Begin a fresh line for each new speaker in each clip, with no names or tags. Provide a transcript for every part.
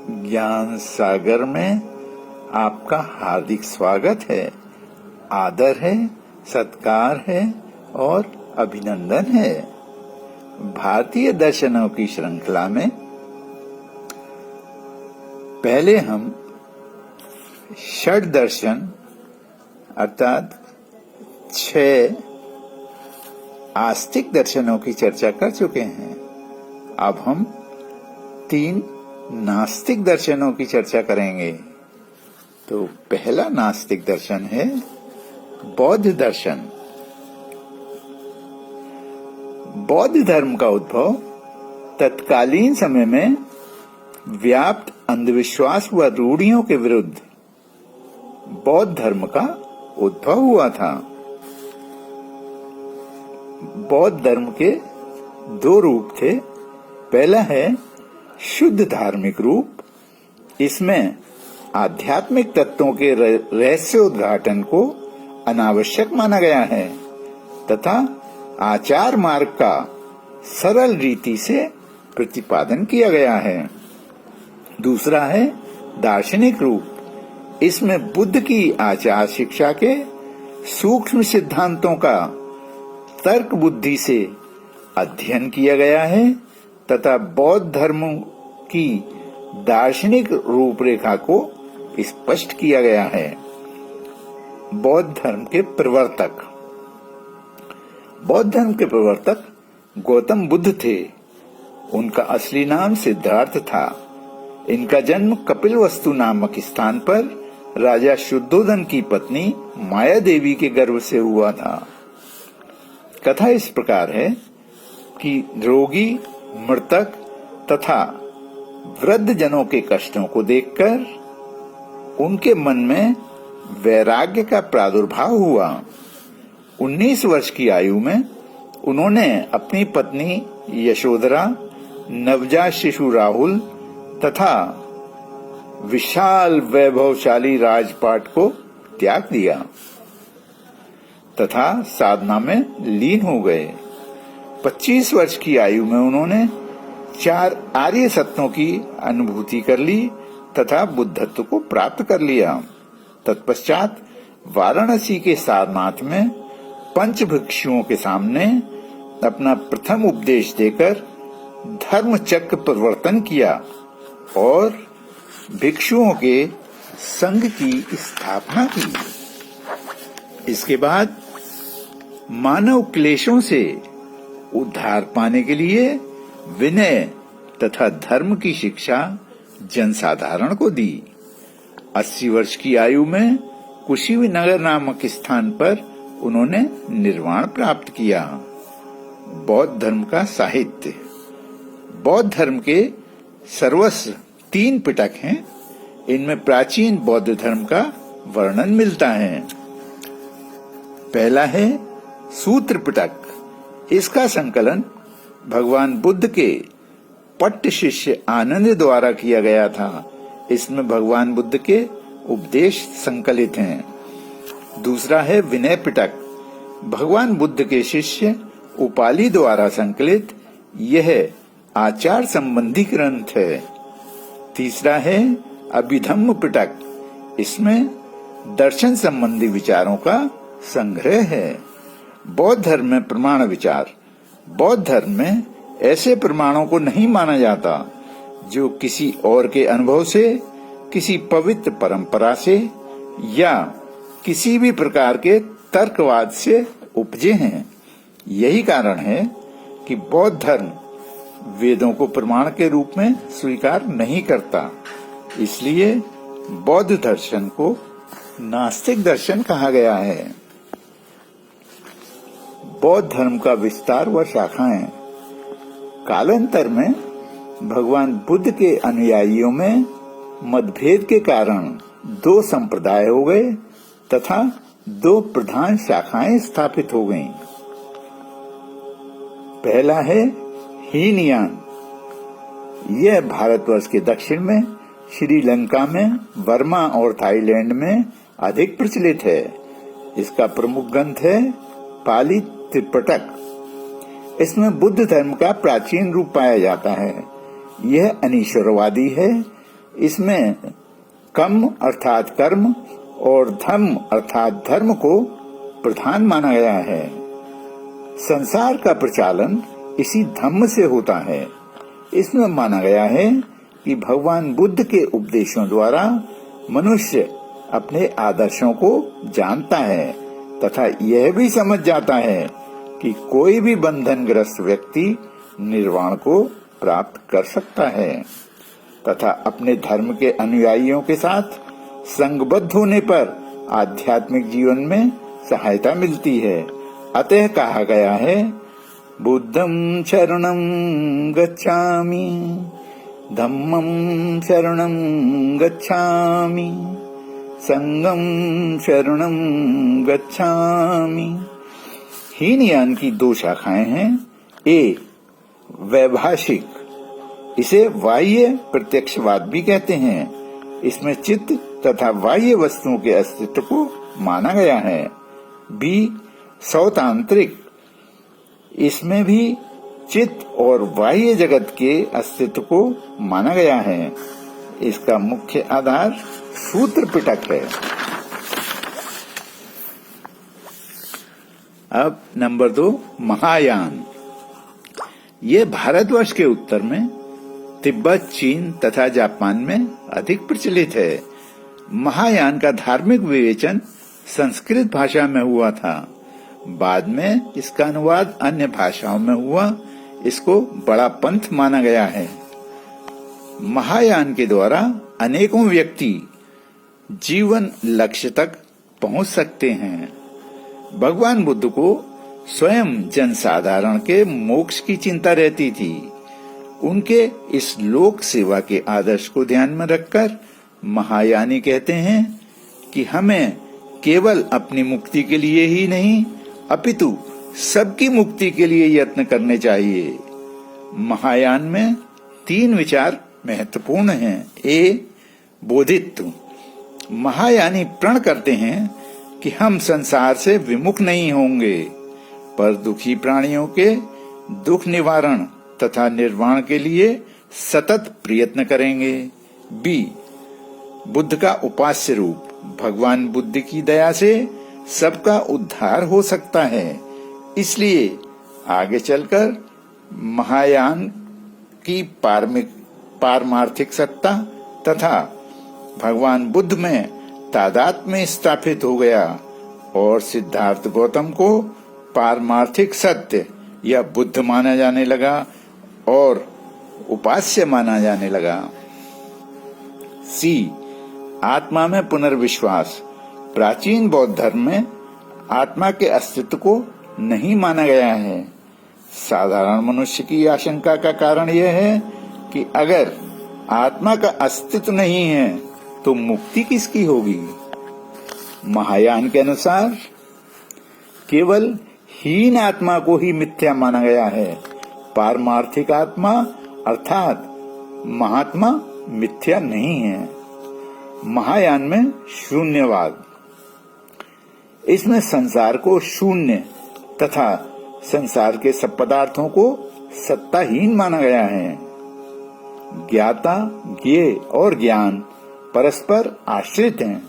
ज्ञान सागर में आपका हार्दिक स्वागत है, आदर है, सत्कार है और अभिनंदन है। भारतीय दर्शनों की श्रृंखला में पहले हम षड दर्शन अर्थात 6 आस्तिक दर्शनों की चर्चा कर चुके हैं। अब हम 3 नास्तिक दर्शनों की चर्चा करेंगे। तो पहला नास्तिक दर्शन है बौद्ध दर्शन। बौद्ध धर्म का उद्भव तत्कालीन समय में व्याप्त अंधविश्वास व रूढ़ियों के विरुद्ध बौद्ध धर्म का उद्भव हुआ था। बौद्ध धर्म के 2 रूप थे। पहला है शुद्ध धार्मिक रूप। इसमें आध्यात्मिक तत्वों के रहस्योद्घाटन को अनावश्यक माना गया है तथा आचार मार्ग का सरल रीति से प्रतिपादन किया गया है। दूसरा है दार्शनिक रूप। इसमें बुद्ध की आचार शिक्षा के सूक्ष्म सिद्धांतों का तर्क बुद्धि से अध्ययन किया गया है तथा बौद्ध धर्म की दार्शनिक रूपरेखा को स्पष्ट किया गया है। बौद्ध धर्म के प्रवर्तक। बौद्ध धर्म के प्रवर्तक गौतम बुद्ध थे। उनका असली नाम सिद्धार्थ था। इनका जन्म कपिलवस्तु नामक स्थान पर राजा शुद्धोधन की पत्नी माया देवी के गर्भ से हुआ था। कथा इस प्रकार है कि रोगी, मृतक तथा वृद्ध जनों के कष्टों को देखकर उनके मन में वैराग्य का प्रादुर्भाव हुआ। 19 वर्ष की आयु में उन्होंने अपनी पत्नी यशोधरा, नवजात शिशु राहुल तथा विशाल वैभवशाली राजपाट को त्याग दिया तथा साधना में लीन हो गए। 25 वर्ष की आयु में उन्होंने 4 आर्य सत्यों की अनुभूति कर ली तथा बुद्धत्व को प्राप्त कर लिया। तत्पश्चात वाराणसी के सारनाथ में 5 भिक्षुओं के सामने अपना प्रथम उपदेश देकर धर्म चक्र परिवर्तन किया और भिक्षुओं के संघ की स्थापना की। इसके बाद मानव क्लेशों से उद्धार पाने के लिए विनय तथा धर्म की शिक्षा जनसाधारण को दी। 80 वर्ष की आयु में कुशीनगर नामक स्थान पर उन्होंने निर्वाण प्राप्त किया। बौद्ध धर्म का साहित्य। बौद्ध धर्म के सर्वस्व 3 पिटक हैं। इनमें प्राचीन बौद्ध धर्म का वर्णन मिलता है। पहला है सूत्र पिटक। इसका संकलन भगवान बुद्ध के पट्ट शिष्य आनंद द्वारा किया गया था। इसमें भगवान बुद्ध के उपदेश संकलित हैं। दूसरा है विनय पिटक। भगवान बुद्ध के शिष्य उपाली द्वारा संकलित यह आचार संबंधी ग्रंथ है। तीसरा है अभिधम्म पिटक। इसमें दर्शन संबंधी विचारों का संग्रह है। बौद्ध धर्म में प्रमाण विचार। बौद्ध धर्म में ऐसे प्रमाणों को नहीं माना जाता जो किसी और के अनुभव से, किसी पवित्र परंपरा से या किसी भी प्रकार के तर्कवाद से उपजे हैं। यही कारण है कि बौद्ध धर्म वेदों को प्रमाण के रूप में स्वीकार नहीं करता। इसलिए बौद्ध दर्शन को नास्तिक दर्शन कहा गया है। बौद्ध धर्म का विस्तार व शाखाएं। कालांतर में भगवान बुद्ध के अनुयायियों में मतभेद के कारण 2 संप्रदाय हो गए तथा 2 प्रधान शाखाएं स्थापित हो गईं। पहला है हीनयान। यह भारतवर्ष के दक्षिण में, श्रीलंका में, बर्मा और थाईलैंड में अधिक प्रचलित है। इसका प्रमुख ग्रंथ है पाली त्रिपिटक। इसमें बुद्ध धर्म का प्राचीन रूप पाया जाता है। यह अनीश्वरवादी है। इसमें कम अर्थात कर्म और धर्म अर्थात धर्म को प्रधान माना गया है। संसार का प्रचालन इसी धम्म से होता है। इसमें माना गया है कि भगवान बुद्ध के उपदेशों द्वारा मनुष्य अपने आदर्शों को जानता है तथा यह भी समझ जाता है कि कोई भी बंधनग्रस्त व्यक्ति निर्वाण को प्राप्त कर सकता है तथा अपने धर्म के अनुयायियों के साथ संगबद्ध होने पर आध्यात्मिक जीवन में सहायता मिलती है। अतः कहा गया है, बुद्धं शरणं गच्छामि, धम्मं शरणं गच्छामि, संघं शरणं गच्छामि। हीनयान की दो शाखाएं हैं। ए वैभाषिक, इसे बाह्य प्रत्यक्षवाद भी कहते हैं। इसमें चित्त तथा बाह्य वस्तुओं के अस्तित्व को माना गया है। बी सौतांत्रिक, इसमें भी चित्त और बाह्य जगत के अस्तित्व को माना गया है। इसका मुख्य आधार सूत्र पिटक है। अब नंबर 2 महायान। ये भारतवर्ष के उत्तर में तिब्बत, चीन तथा जापान में अधिक प्रचलित है। महायान का धार्मिक विवेचन संस्कृत भाषा में हुआ था। बाद में इसका अनुवाद अन्य भाषाओं में हुआ। इसको बड़ा पंथ माना गया है। महायान के द्वारा अनेकों व्यक्ति जीवन लक्ष्य तक पहुंच सकते हैं। भगवान बुद्ध को स्वयं जनसाधारण के मोक्ष की चिंता रहती थी। उनके इस लोक सेवा के आदर्श को ध्यान में रखकर महायानी कहते हैं कि हमें केवल अपनी मुक्ति के लिए ही नहीं अपितु सबकी मुक्ति के लिए यत्न करने चाहिए। महायान में 3 विचार महत्वपूर्ण हैं। ए बोधित्व, महायानी प्रण करते हैं कि हम संसार से विमुख नहीं होंगे, पर दुखी प्राणियों के दुख निवारण तथा निर्वाण के लिए सतत प्रयत्न करेंगे। बी बुद्ध का उपास्य रूप, भगवान बुद्ध की दया से सबका उद्धार हो सकता है, इसलिए आगे चलकर महायान की पारमार्थिक सत्ता तथा भगवान बुद्ध में तादात्म्य स्थापित हो गया और सिद्धार्थ गौतम को पारमार्थिक सत्य या बुद्ध माना जाने लगा और उपास्य माना जाने लगा। सी आत्मा में पुनर्विश्वास, प्राचीन बौद्ध धर्म में आत्मा के अस्तित्व को नहीं माना गया है। साधारण मनुष्य की आशंका का कारण यह है कि अगर आत्मा का अस्तित्व नहीं है तो मुक्ति किसकी होगी। महायान के अनुसार केवल हीन आत्मा को ही मिथ्या माना गया है। पारमार्थिक आत्मा अर्थात महात्मा मिथ्या नहीं है। महायान में शून्यवाद, इसमें संसार को शून्य तथा संसार के सब पदार्थों को सत्ताहीन माना गया है। ज्ञाता, ज्ञेय और ज्ञान परस्पर आश्रित हैं।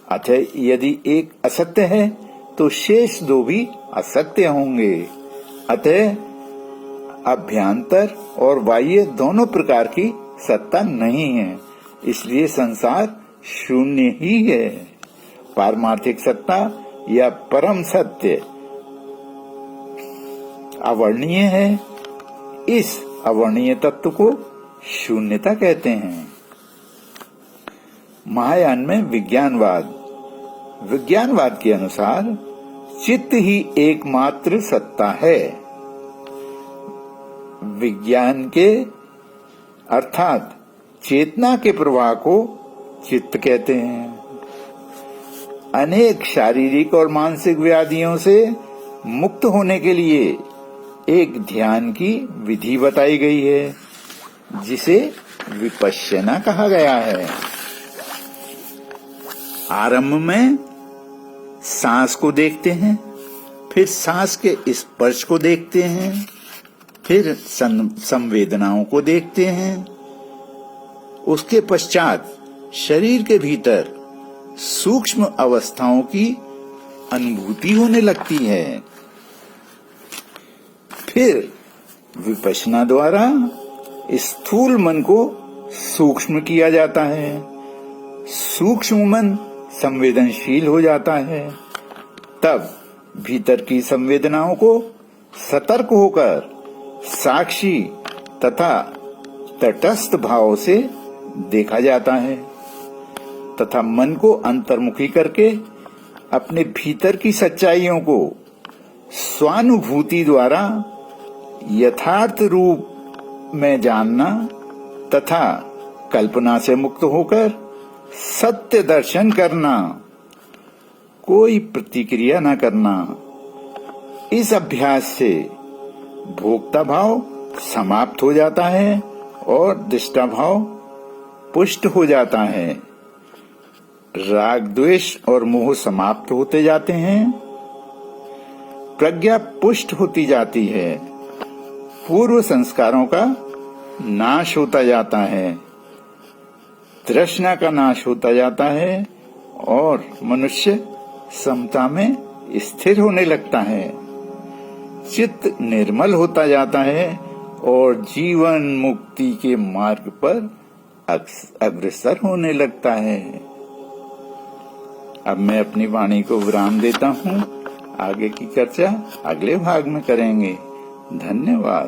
अतः यदि एक असत्य है तो शेष 2 भी असत्य होंगे। अतः अभ्यंतर और बाह्य दोनों प्रकार की सत्ता नहीं है, इसलिए संसार शून्य ही है। पारमार्थिक सत्ता या परम सत्य अवर्णीय है। इस अवर्णीय तत्व को शून्यता कहते हैं। महायान में विज्ञानवाद, विज्ञानवाद के अनुसार चित्त ही एकमात्र सत्ता है। विज्ञान के अर्थात चेतना के प्रवाह को चित्त कहते हैं। अनेक शारीरिक और मानसिक व्याधियों से मुक्त होने के लिए एक ध्यान की विधि बताई गई है, जिसे विपश्यना कहा गया है। आरंभ में सांस को देखते हैं, फिर सांस के स्पर्श को देखते हैं, फिर संवेदनाओं को देखते हैं। उसके पश्चात शरीर के भीतर सूक्ष्म अवस्थाओं की अनुभूति होने लगती है। फिर विपश्यना द्वारा स्थूल मन को सूक्ष्म किया जाता है। सूक्ष्म मन संवेदनशील हो जाता है। तब भीतर की संवेदनाओं को सतर्क होकर साक्षी तथा तटस्थ भाव से देखा जाता है तथा मन को अंतर्मुखी करके अपने भीतर की सच्चाइयों को स्वानुभूति द्वारा यथार्थ रूप में जानना तथा कल्पना से मुक्त होकर सत्य दर्शन करना, कोई प्रतिक्रिया न करना। इस अभ्यास से भोक्ता भाव समाप्त हो जाता है और दृष्टा भाव पुष्ट हो जाता है। राग द्वेष और मोह समाप्त होते जाते हैं। प्रज्ञा पुष्ट होती जाती है। पूर्व संस्कारों का नाश होता जाता है। तृष्णा का नाश होता जाता है और मनुष्य समता में स्थिर होने लगता है। चित्त निर्मल होता जाता है और जीवन मुक्ति के मार्ग पर अग्रसर होने लगता है। अब मैं अपनी वाणी को विराम देता हूँ। आगे की चर्चा अगले भाग में करेंगे। धन्यवाद।